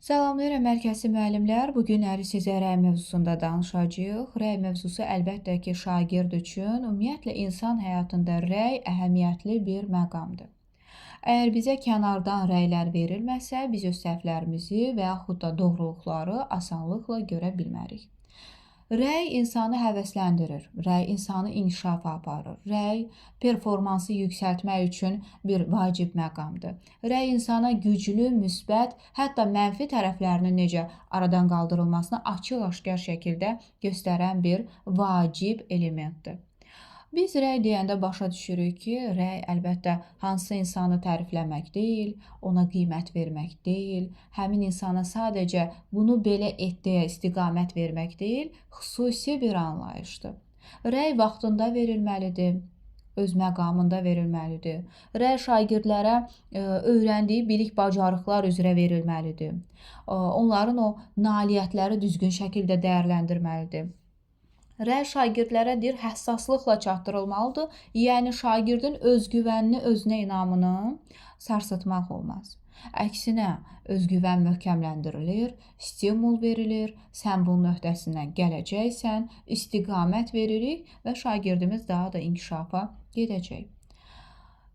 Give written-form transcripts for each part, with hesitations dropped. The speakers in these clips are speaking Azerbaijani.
Salamlayıram mərkəzi müəllimlər. Bu gün sizə rəy mövzusunda danışacağıq. Rəy mövzusu əlbəttə ki, şagird üçün, ümumiyyətlə insan həyatında rəy əhəmiyyətli bir məqamdır. Əgər bizə kənardan rəylər verilməsə, biz öz səhvlərimizi və yaxud da doğruluqları asanlıqla görə bilmərik. Rəy insanı həvəsləndirir, rəy insanı inkişafa aparır, rəy performansı yüksəltmək üçün bir vacib məqamdır. Rəy insana güclü, müsbət, hətta mənfi tərəflərinin necə aradan qaldırılmasını açıq-aşkar şəkildə göstərən bir vacib elementdir. Biz rəy deyəndə başa düşürük ki, rəy əlbəttə hansısa insanı tərifləmək deyil, ona qiymət vermək deyil, həmin insana sadəcə bunu belə et deyə istiqamət vermək deyil, xüsusi bir anlayışdır. Rəy vaxtında verilməlidir, öz məqamında verilməlidir. Rəy şagirdlərə öyrəndiyi bilik bacarıqlar üzrə verilməlidir. Onların o nailiyyətləri düzgün şəkildə dəyərləndirməlidir. Rəy şagirdlərə həssaslıqla çatdırılmalıdır. Yəni, şagirdin özgüvənini, özünə inamını sarsıtmaq olmaz. Əksinə, özgüvən möhkəmləndirilir, stimul verilir, sən bunun öhdəsindən gələcəksən, istiqamət veririk və şagirdimiz daha da inkişafa gedəcək.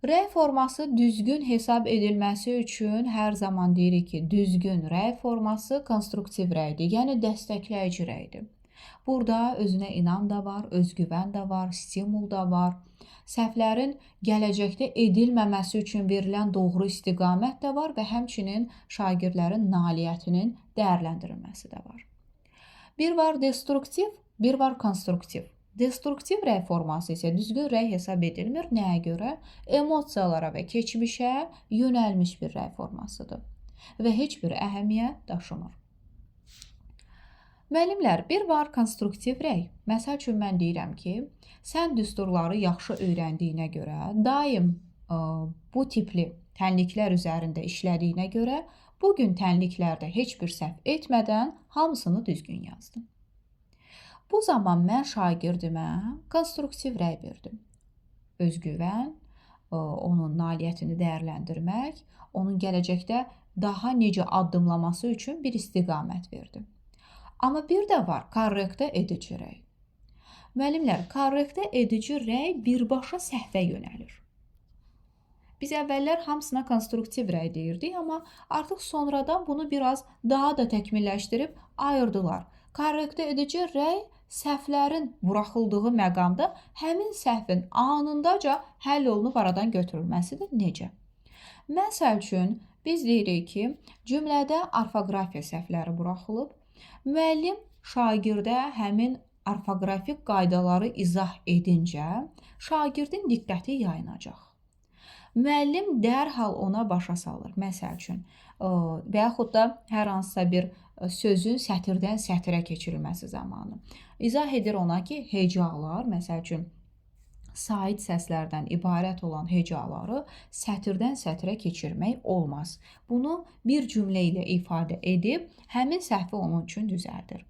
Rəy forması düzgün hesab edilməsi üçün hər zaman deyirik ki, düzgün rəy forması konstruktiv rəydir, yəni dəstəkləyici rəydir. Burada özünə inam da var, özgüvən də var, stimul da var. Səhvlərin gələcəkdə edilməməsi üçün verilən doğru istiqamət də var və həmçinin şagirdlərin nailiyyətinin dəyərləndirilməsi də var. Bir var destruktiv, bir var konstruktiv. Destruktiv rəy forması isə düzgün rəy hesab edilmir. Nəyə görə? Emosiyalara və keçmişə yönəlmiş bir rəy formasıdır və heç bir əhəmiyyət daşımır. Müəllimlər, bir var konstruktiv rəy. Məsəl üçün mən deyirəm ki, sən düsturları yaxşı öyrəndiyinə görə, daim bu tipli tənliklər üzərində işlədiyinə görə, bugün tənliklərdə heç bir səhv etmədən hamısını düzgün yazdın. Bu zaman mən şagirdimə konstruktiv rəy verdim. Özgüvən, onun nailiyyətini dəyərləndirmək, onun gələcəkdə daha necə addımlaması üçün bir istiqamət verdim. Amma bir də var korrektə edici rəy. Müəllimlər, korrektə edici rəy birbaşa səhvə yönəlir. Biz əvvəllər hamısına konstruktiv rəy deyirdik, amma artıq sonradan bunu biraz daha da təkmilləşdirib ayırdılar. Korrektə edici rəy səhvlərin buraxıldığı məqamda həmin səhvin anındaca həll olunub aradan götürülməsidir. Necə? Məsəl üçün, biz deyirik ki, cümlədə orfoqrafiya səhvləri buraxılıb. Müəllim şagirdə həmin orfoqrafik qaydaları izah edincə, şagirdin diqqəti yayınacaq. Müəllim dərhal ona başa salır. Məsəl üçün, və yaxud da hər hansısa bir sözün sətirdən sətirə keçirilməsi zamanı. İzah edir ona ki, hecalar, məsəl üçün, sait səslərdən ibarət olan hecaları sətirdən sətirə keçirmək olmaz. Bunu bir cümlə ilə ifadə edib, həmin səhvi onun üçün düzəldir.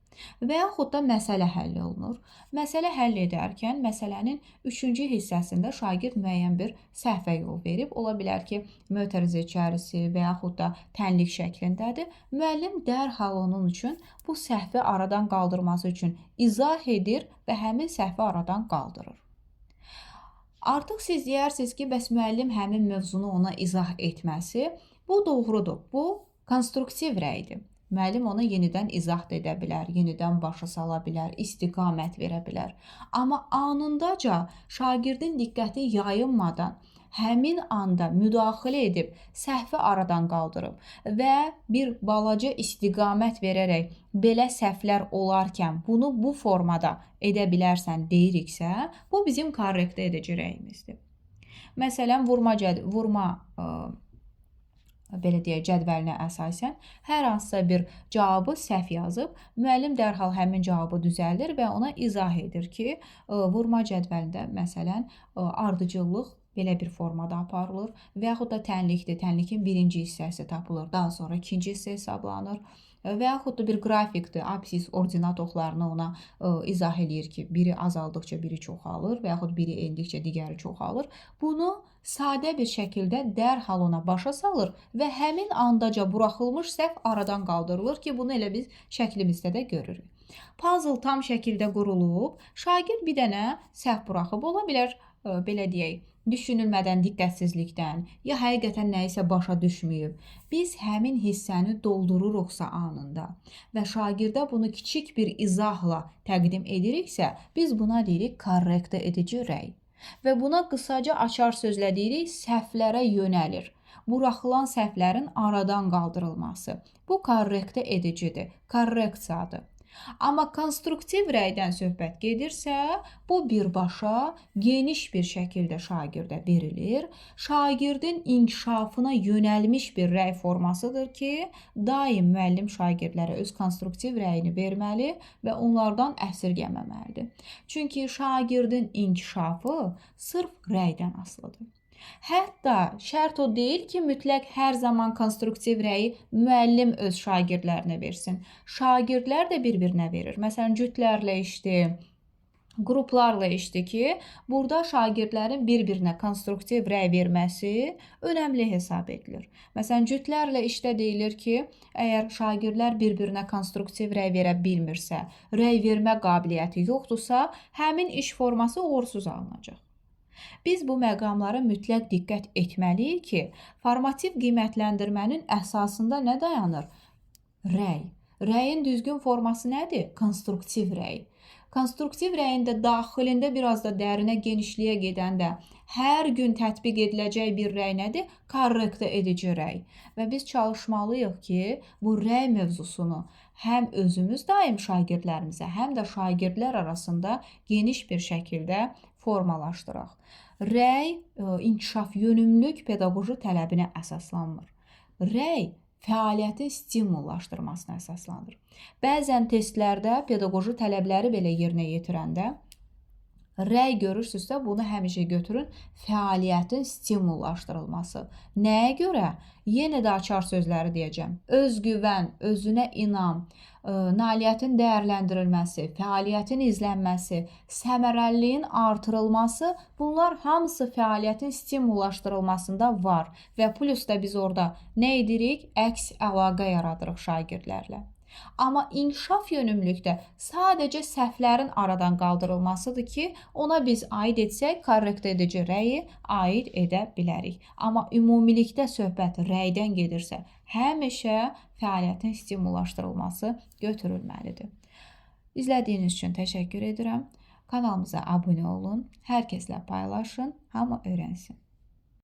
Və yaxud da məsələ həll olunur. Məsələ həll edərkən, məsələnin 3-cü hissəsində şagird müəyyən bir səhvə yol verib. Ola bilər ki, mötərizə içərisi və yaxud da tənlik şəklindədir. Müəllim dərhal onun üçün bu səhvi aradan qaldırması üçün izah edir və həmin səhvi aradan qaldırır. Artıq siz deyirsiniz ki, bəs müəllim həmin mövzunu ona izah etməsi, bu doğrudur, bu konstruktiv rəydir. Müəllim ona yenidən izah edə bilər, yenidən başa sala bilər, istiqamət verə bilər. Amma anındaca şagirdin diqqəti yayınmadan, həmin anda müdaxilə edib, səhvi aradan qaldırıb və bir balaca istiqamət verərək belə səhvlər olarkən bunu bu formada edə bilərsən deyiriksə, bu bizim korrektə edici rəyimizdir. Məsələn, vurma belə deyək, cədvəlinə əsasən hər hansısa bir cavabı səhv yazıb, müəllim dərhal həmin cavabı düzəldir və ona izah edir ki, vurma cədvəlində məsələn ardıcıllıq belə bir formada aparılır və yaxud da tənlikdir. Tənlikin birinci hissəsi tapılır, daha sonra ikinci hissə hesablanır. Və yaxud da bir qrafikdir. Absis ordinat oxlarını ona izah eləyir ki, biri azaldıqca biri çoxalır və yaxud biri endikcə digəri çoxalır. Bunu sadə bir şəkildə dərhal ona başa salır və həmin andaca buraxılmış səhv aradan qaldırılır ki, bunu elə biz şəklimizdə də görürük. Puzzle tam şəkildə qurulub, şagird bir dənə səhv buraxıb, ola bilər, belə deyək, düşünülmədən, diqqətsizlikdən, ya həqiqətən nəyisə başa düşməyib. Biz həmin hissəni doldururuqsa anında və şagirdə bunu kiçik bir izahla təqdim ediriksə, biz buna deyirik korrekt edici rəy. Və buna qısaca açar sözlə deyirik səhvlərə yönəlir. Buraxılan səhvlərin aradan qaldırılması. Bu korrekt edicidir, korreksiyadır. Amma konstruktiv rəydən söhbət gedirsə, bu birbaşa geniş bir şəkildə şagirdə verilir. Şagirdin inkişafına yönəlmiş bir rəy formasıdır ki, daim müəllim şagirdlərə öz konstruktiv rəyini verməli və onlardan əsirgəməməlidir. Çünki şagirdin inkişafı sırf rəydən asılıdır. Hətta şərt o deyil ki, mütləq hər zaman konstruktiv rəyi müəllim öz şagirdlərinə versin. Şagirdlər də bir-birinə verir. Məsələn, cütlərlə işdir, qruplarla işdir ki, burada şagirdlərin bir-birinə konstruktiv rəy verməsi önəmli hesab edilir. Məsələn, cütlərlə işdə deyilir ki, əgər şagirdlər bir-birinə konstruktiv rəy verə bilmirsə, rəy vermə qabiliyyəti yoxdursa, həmin iş forması uğursuz alınacaq. Biz bu məqamlara mütləq diqqət etməliyik ki, formativ qiymətləndirmənin əsasında nə dayanır? Rəy. Rəyin düzgün forması nədir? Konstruktiv rəy. Konstruktiv rəyin də daxilində biraz da dərinə, genişliyə gedəndə hər gün tətbiq ediləcək bir rəy nədir? Korrekt edici rəy. Və biz çalışmalıyıq ki, bu rəy mövzusunu həm özümüz daim şagirdlərimizə, həm də şagirdlər arasında geniş bir şəkildə formalaşdıraq. Rəy inkişaf yönümlülük pedaqoji tələbinə əsaslanmır. Rəy fəaliyyətin stimullaşdırmasına əsaslanır. Bəzən testlərdə pedaqoji tələbləri belə yerinə yetirəndə rəy görürsünüzsə, bunu həmişə götürün fəaliyyətin stimullaşdırılması. Nəyə görə? Yenə də açar sözləri deyəcəm. Özgüvən, özünə inam, nailiyyətin dəyərləndirilməsi, fəaliyyətin izlənməsi, səmərəliliyin artırılması, bunlar hamısı fəaliyyətin stimullaşdırılmasında var. Və plus da biz orada nə edirik? Əks əlaqə yaradırıq şagirdlərlə. Amma inkişaf yönümlülükdə sadəcə səhvlərin aradan qaldırılmasıdır ki, ona biz aid etsək, korrekt edici rəyi aid edə bilərik. Amma ümumilikdə söhbət rəydən gedirsə, həmişə fəaliyyətin stimullaşdırılması götürülməlidir. İzlədiyiniz üçün təşəkkür edirəm. Kanalımıza abunə olun, hər kəslə paylaşın, hamı öyrənsin.